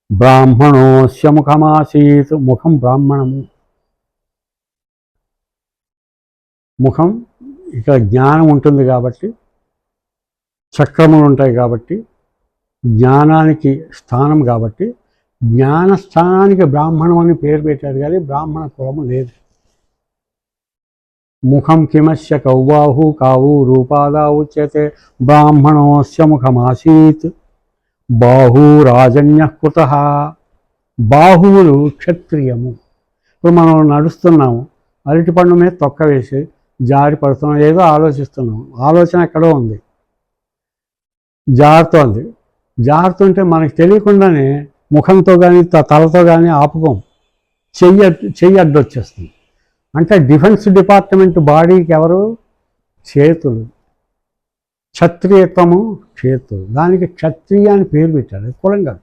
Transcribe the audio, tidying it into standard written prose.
బ్రాహ్మణోస్య ముఖమాసీత్. ముఖం బ్రాహ్మణము. ముఖం ఇక్కడ జ్ఞానం ఉంటుంది కాబట్టి, చక్రములు ఉంటాయి కాబట్టి, జ్ఞానానికి స్థానం కాబట్టి జ్ఞానస్థానానికి బ్రాహ్మణం అని పేరు పెట్టారు, కానీ బ్రాహ్మణ కులము లేదు. ముఖం కిమస్య కౌబాహు కావు రూపాదా ఉచ్యతే బ్రాహ్మణోస్య ముఖమాసీత్. బాహురాజన్య కుతః. బాహువులు క్షత్రియము. ఇప్పుడు మనం నడుస్తున్నాము, అరటిపండు మీద తొక్క వేసి జారి పడుతున్నాం, ఏదో ఆలోచిస్తున్నాం, ఆలోచన ఎక్కడో ఉంది, జారుతోంది. జారుతుంటే మనకు తెలియకుండానే ముఖంతో కానీ తలతో కానీ ఆపుకోం, చెయ్యి అడ్డొచ్చేస్తుంది. అంటే డిఫెన్స్ డిపార్ట్మెంట్ బాడీకి ఎవరు? చేతులు. క్షత్రియత్వము చేతులు. దానికి క్షత్రియ అని పేరు పెట్టాడు, కులం కాదు.